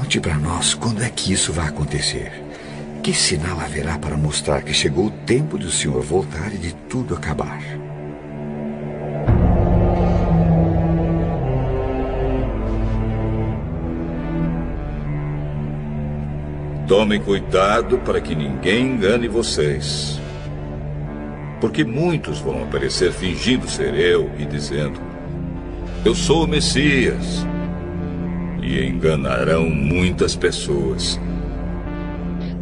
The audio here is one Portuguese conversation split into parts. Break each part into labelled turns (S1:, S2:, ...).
S1: Conte para nós quando é que isso vai acontecer. Que sinal haverá para mostrar que chegou o tempo do Senhor voltar e de tudo acabar?
S2: Tomem cuidado para que ninguém engane vocês. Porque muitos vão aparecer fingindo ser eu e dizendo: eu sou o Messias. E enganarão muitas pessoas.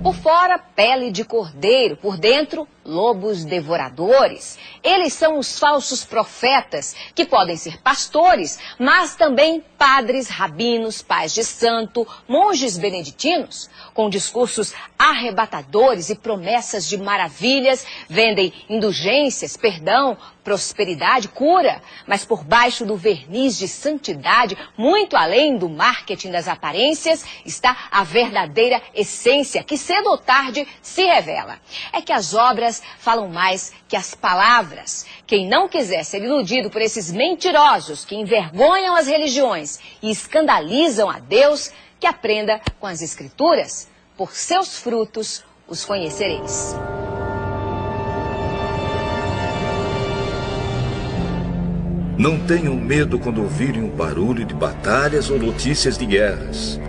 S3: Por fora, pele de cordeiro, por dentro, lobos devoradores. Eles são os falsos profetas, que podem ser pastores, mas também padres, rabinos, pais de santo, monges beneditinos. Com discursos arrebatadores e promessas de maravilhas, vendem indulgências, perdão, prosperidade, cura. Mas por baixo do verniz de santidade, muito além do marketing das aparências, está a verdadeira essência, que cedo ou tarde se revela. É que as obras falam mais que as palavras. Quem não quiser ser iludido por esses mentirosos que envergonham as religiões e escandalizam a Deus, que aprenda com as Escrituras. Por seus frutos os conhecereis.
S2: Não tenham medo quando ouvirem o barulho de batalhas ou notícias de guerras.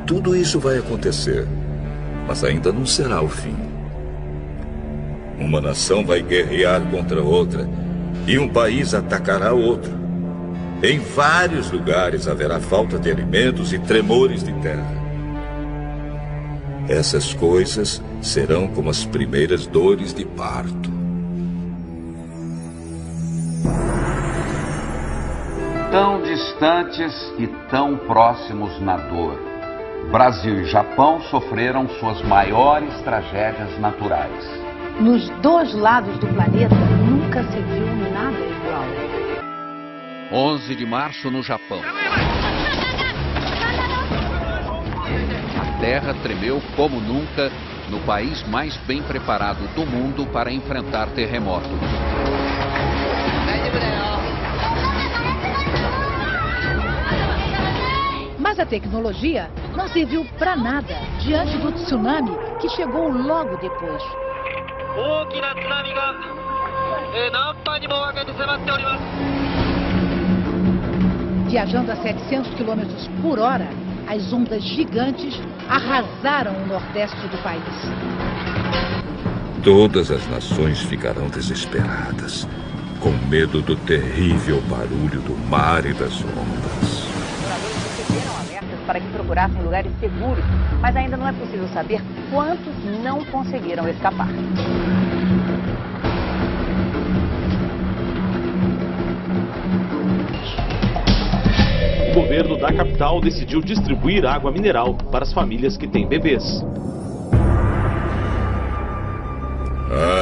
S2: Tudo isso vai acontecer, mas ainda não será o fim. Uma nação vai guerrear contra outra e um país atacará outro. Em vários lugares haverá falta de alimentos e tremores de terra. Essas coisas serão como as primeiras dores de parto.
S4: Tão distantes e tão próximos na dor, Brasil e Japão sofreram suas maiores tragédias naturais.
S5: Nos dois lados do planeta nunca se viu nada igual.
S6: 11 de março no Japão. A terra tremeu como nunca no país mais bem preparado do mundo para enfrentar terremoto.
S5: Mas a tecnologia não serviu para nada diante do tsunami que chegou logo depois. Viajando a 700 km por hora, as ondas gigantes arrasaram o nordeste do país.
S2: Todas as nações ficarão desesperadas, com medo do terrível barulho do mar e das ondas.
S3: Receberam alertas para que procurassem lugares seguros, mas ainda não é possível saber quantos não conseguiram escapar.
S7: O governo da capital decidiu distribuir água mineral para as famílias que têm bebês.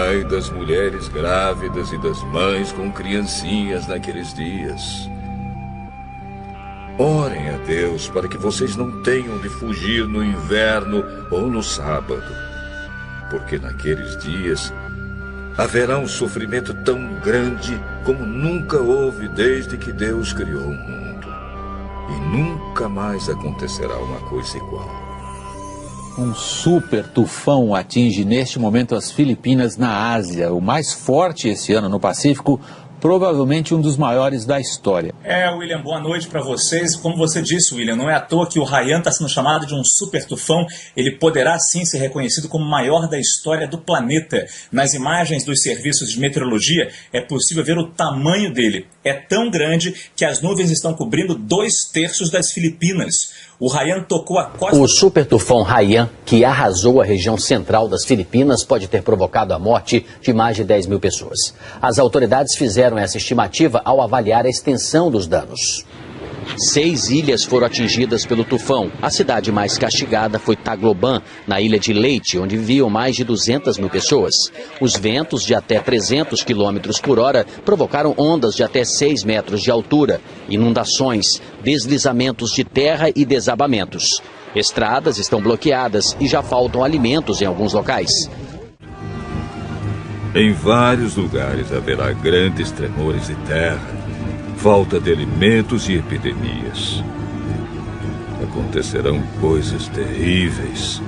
S2: Ai das mulheres grávidas e das mães com criancinhas naqueles dias. Orem a Deus para que vocês não tenham de fugir no inverno ou no sábado, porque naqueles dias haverá um sofrimento tão grande como nunca houve desde que Deus criou o mundo. E nunca mais acontecerá uma coisa igual.
S8: Um super tufão atinge neste momento as Filipinas na Ásia, o mais forte esse ano no Pacífico, provavelmente um dos maiores da história.
S9: William, boa noite para vocês. Como você disse, William, não é à toa que o Haiyan está sendo chamado de um super tufão. Ele poderá sim ser reconhecido como o maior da história do planeta. Nas imagens dos serviços de meteorologia é possível ver o tamanho dele. É tão grande que as nuvens estão cobrindo 2/3 das Filipinas. O Haiyan tocou a costa...
S10: O super tufão Haiyan, que arrasou a região central das Filipinas, pode ter provocado a morte de mais de 10 mil pessoas. As autoridades fizeram essa estimativa ao avaliar a extensão dos danos.
S6: 6 ilhas foram atingidas pelo tufão. A cidade mais castigada foi Tagloban, na ilha de Leyte, onde viviam mais de 200 mil pessoas. Os ventos de até 300 km por hora provocaram ondas de até 6 metros de altura, inundações, deslizamentos de terra e desabamentos. Estradas estão bloqueadas e já faltam alimentos em alguns locais.
S2: Em vários lugares haverá grandes tremores de terra, falta de alimentos e epidemias. A acontecerão coisas terríveis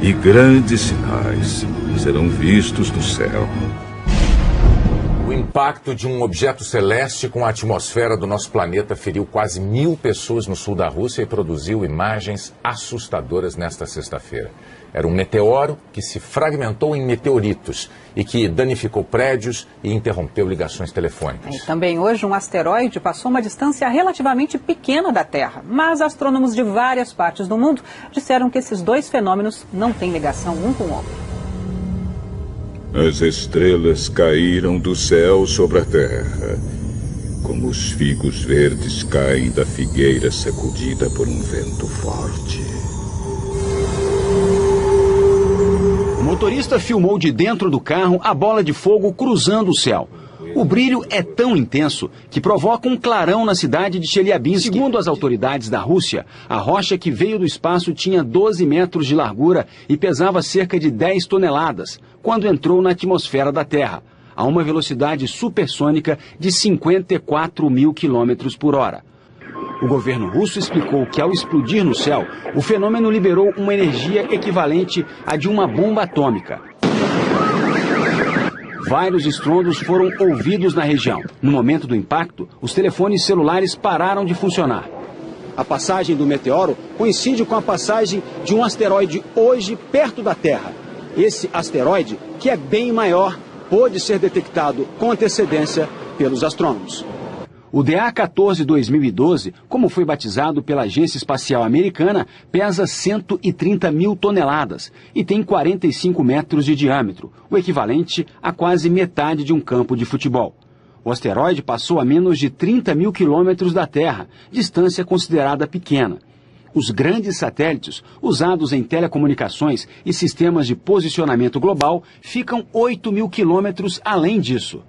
S2: e grandes sinais serão vistos no céu.
S11: O impacto de um objeto celeste com a atmosfera do nosso planeta feriu quase 1000 pessoas no sul da Rússia e produziu imagens assustadoras nesta sexta-feira. Era um meteoro que se fragmentou em meteoritos e que danificou prédios e interrompeu ligações telefônicas.
S12: E também hoje um asteroide passou uma distância relativamente pequena da Terra, mas astrônomos de várias partes do mundo disseram que esses dois fenômenos não têm ligação um com o outro.
S2: As estrelas caíram do céu sobre a terra, como os figos verdes caem da figueira sacudida por um vento forte.
S13: O motorista filmou de dentro do carro a bola de fogo cruzando o céu. O brilho é tão intenso que provoca um clarão na cidade de Chelyabinsk. Segundo as autoridades da Rússia, a rocha que veio do espaço tinha 12 metros de largura e pesava cerca de 10 toneladas, quando entrou na atmosfera da Terra, a uma velocidade supersônica de 54 mil quilômetros por hora. O governo russo explicou que, ao explodir no céu, o fenômeno liberou uma energia equivalente à de uma bomba atômica. Vários estrondos foram ouvidos na região. No momento do impacto, os telefones celulares pararam de funcionar. A passagem do meteoro coincide com a passagem de um asteroide hoje perto da Terra. Esse asteroide, que é bem maior, pôde ser detectado com antecedência pelos astrônomos. O DA-14-2012, como foi batizado pela Agência Espacial Americana, pesa 130 mil toneladas e tem 45 metros de diâmetro, o equivalente a quase metade de um campo de futebol. O asteroide passou a menos de 30 mil quilômetros da Terra, distância considerada pequena. Os grandes satélites, usados em telecomunicações e sistemas de posicionamento global, ficam 8 mil quilômetros além disso.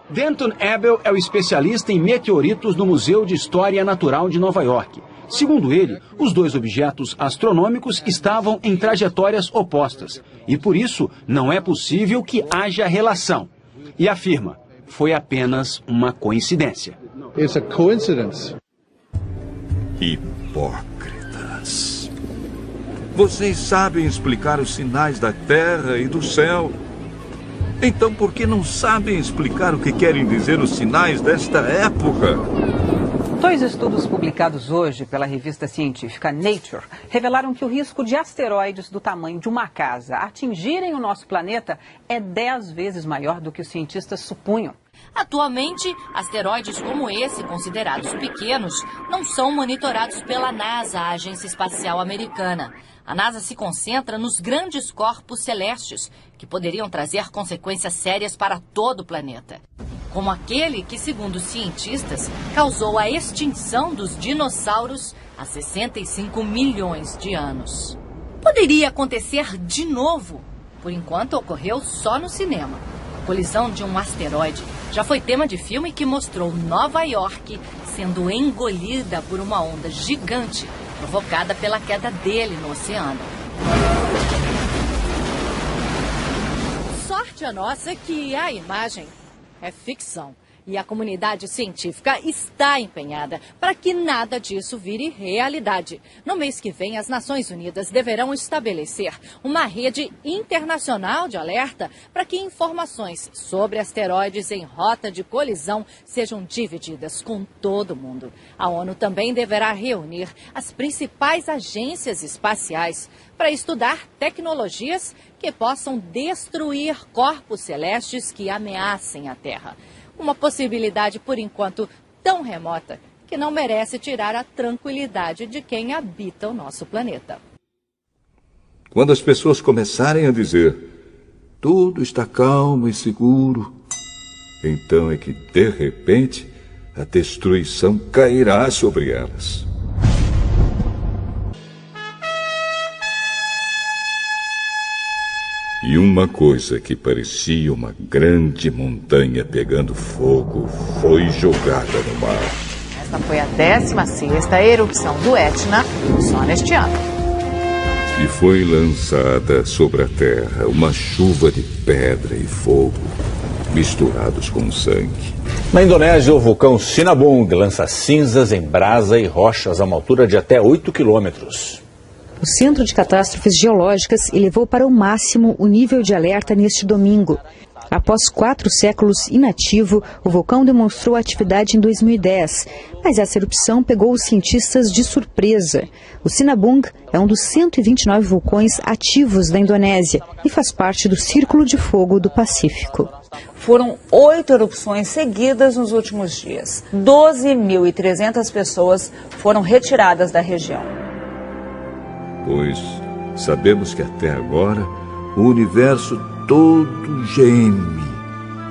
S13: Denton Abel é o especialista em meteoritos no Museu de História Natural de Nova York. Segundo ele, os dois objetos astronômicos estavam em trajetórias opostas e, por isso, não é possível que haja relação. E afirma, foi apenas uma coincidência.
S14: It's a coincidence.
S2: Hipócritas. Vocês sabem explicar os sinais da Terra e do céu. Então, por que não sabem explicar o que querem dizer os sinais desta época?
S12: Dois estudos publicados hoje pela revista científica Nature revelaram que o risco de asteroides do tamanho de uma casa atingirem o nosso planeta é 10 vezes maior do que os cientistas supunham.
S15: Atualmente, asteroides como esse, considerados pequenos, não são monitorados pela NASA, a Agência Espacial Americana. A NASA se concentra nos grandes corpos celestes, que poderiam trazer consequências sérias para todo o planeta. Como aquele que, segundo os cientistas, causou a extinção dos dinossauros há 65 milhões de anos. Poderia acontecer de novo. Por enquanto, ocorreu só no cinema. A colisão de um asteroide já foi tema de filme que mostrou Nova York sendo engolida por uma onda gigante provocada pela queda dele no oceano. Sorte a nossa que a imagem é ficção. E a comunidade científica está empenhada para que nada disso vire realidade. No mês que vem, as Nações Unidas deverão estabelecer uma rede internacional de alerta para que informações sobre asteroides em rota de colisão sejam divididas com todo mundo. A ONU também deverá reunir as principais agências espaciais para estudar tecnologias que possam destruir corpos celestes que ameacem a Terra. Uma possibilidade, por enquanto, tão remota que não merece tirar a tranquilidade de quem habita o nosso planeta.
S2: Quando as pessoas começarem a dizer tudo está calmo e seguro, então é que, de repente, a destruição cairá sobre elas. E uma coisa que parecia uma grande montanha pegando fogo foi jogada no mar.
S16: Esta foi a 16ª erupção do Etna só neste ano.
S2: E foi lançada sobre a terra uma chuva de pedra e fogo misturados com sangue.
S17: Na Indonésia, o vulcão Sinabung lança cinzas em brasa e rochas a uma altura de até 8 quilômetros.
S18: O Centro de Catástrofes Geológicas elevou para o máximo o nível de alerta neste domingo. Após 4 séculos inativo, o vulcão demonstrou atividade em 2010, mas essa erupção pegou os cientistas de surpresa. O Sinabung é um dos 129 vulcões ativos da Indonésia e faz parte do Círculo de Fogo do Pacífico.
S19: Foram 8 erupções seguidas nos últimos dias. 12.300 pessoas foram retiradas da região.
S2: Pois sabemos que até agora o universo todo geme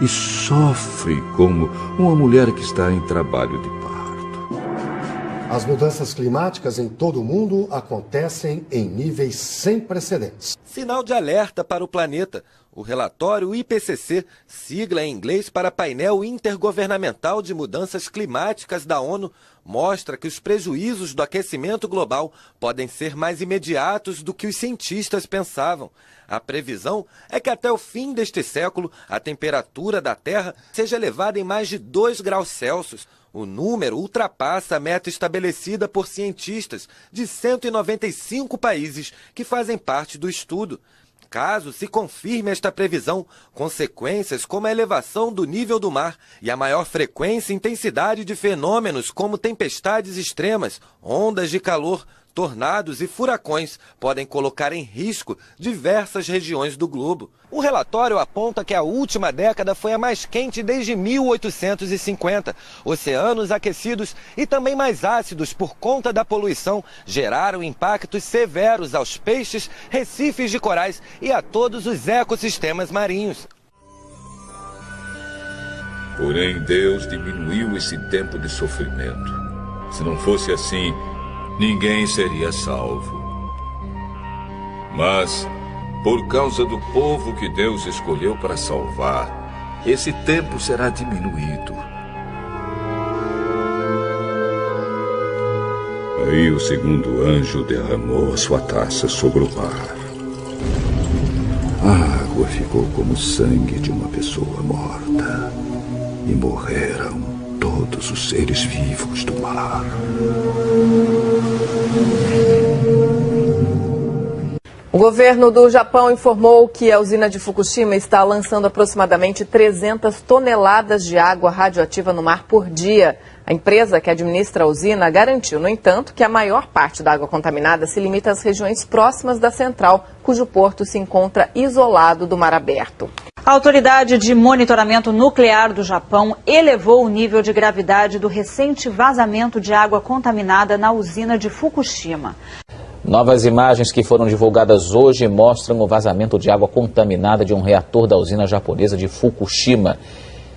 S2: e sofre como uma mulher que está em trabalho de parto.
S20: As mudanças climáticas em todo o mundo acontecem em níveis sem precedentes.
S21: Sinal de alerta para o planeta. O relatório IPCC, sigla em inglês para Painel Intergovernamental de Mudanças Climáticas da ONU, mostra que os prejuízos do aquecimento global podem ser mais imediatos do que os cientistas pensavam. A previsão é que até o fim deste século a temperatura da Terra seja elevada em mais de 2 graus Celsius. O número ultrapassa a meta estabelecida por cientistas de 195 países que fazem parte do estudo. Caso se confirme esta previsão, consequências como a elevação do nível do mar e a maior frequência e intensidade de fenômenos como tempestades extremas, ondas de calor, tornados e furacões podem colocar em risco diversas regiões do globo. O relatório aponta que a última década foi a mais quente desde 1850. Oceanos aquecidos e também mais ácidos por conta da poluição geraram impactos severos aos peixes, recifes de corais e a todos os ecossistemas marinhos.
S2: Porém, Deus diminuiu esse tempo de sofrimento. Se não fosse assim, ninguém seria salvo. Mas, por causa do povo que Deus escolheu para salvar, esse tempo será diminuído. Aí o segundo anjo derramou a sua taça sobre o mar. A água ficou como sangue de uma pessoa morta. E morreram todos os seres vivos do mar.
S16: O governo do Japão informou que a usina de Fukushima está lançando aproximadamente 300 toneladas de água radioativa no mar por dia. A empresa que administra a usina garantiu, no entanto, que a maior parte da água contaminada se limita às regiões próximas da central, cujo porto se encontra isolado do mar aberto.
S19: A Autoridade de Monitoramento Nuclear do Japão elevou o nível de gravidade do recente vazamento de água contaminada na usina de Fukushima.
S6: Novas imagens que foram divulgadas hoje mostram o vazamento de água contaminada de um reator da usina japonesa de Fukushima.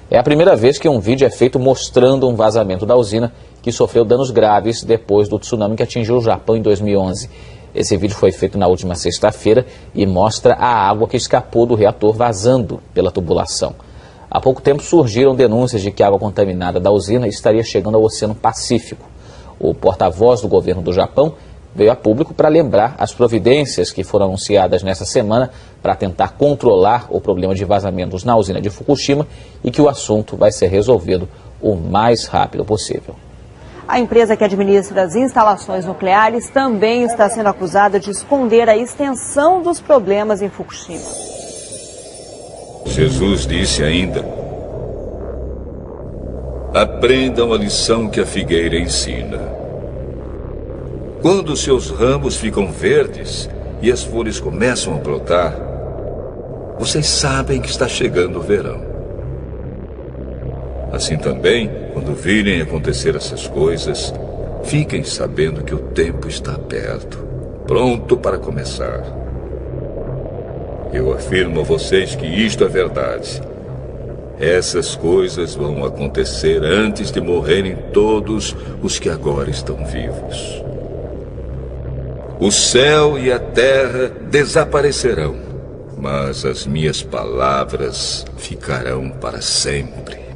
S6: É a primeira vez que um vídeo é feito mostrando um vazamento da usina que sofreu danos graves depois do tsunami que atingiu o Japão em 2011. Esse vídeo foi feito na última sexta-feira e mostra a água que escapou do reator vazando pela tubulação. Há pouco tempo surgiram denúncias de que a água contaminada da usina estaria chegando ao Oceano Pacífico. O porta-voz do governo do Japão veio a público para lembrar as providências que foram anunciadas nesta semana para tentar controlar o problema de vazamentos na usina de Fukushima e que o assunto vai ser resolvido o mais rápido possível.
S19: A empresa que administra as instalações nucleares também está sendo acusada de esconder a extensão dos problemas em Fukushima.
S2: Jesus disse ainda: aprendam a lição que a figueira ensina. Quando seus ramos ficam verdes e as folhas começam a brotar, vocês sabem que está chegando o verão. Assim também, quando virem acontecer essas coisas, fiquem sabendo que o tempo está perto, pronto para começar. Eu afirmo a vocês que isto é verdade. Essas coisas vão acontecer antes de morrerem todos os que agora estão vivos. O céu e a terra desaparecerão, mas as minhas palavras ficarão para sempre.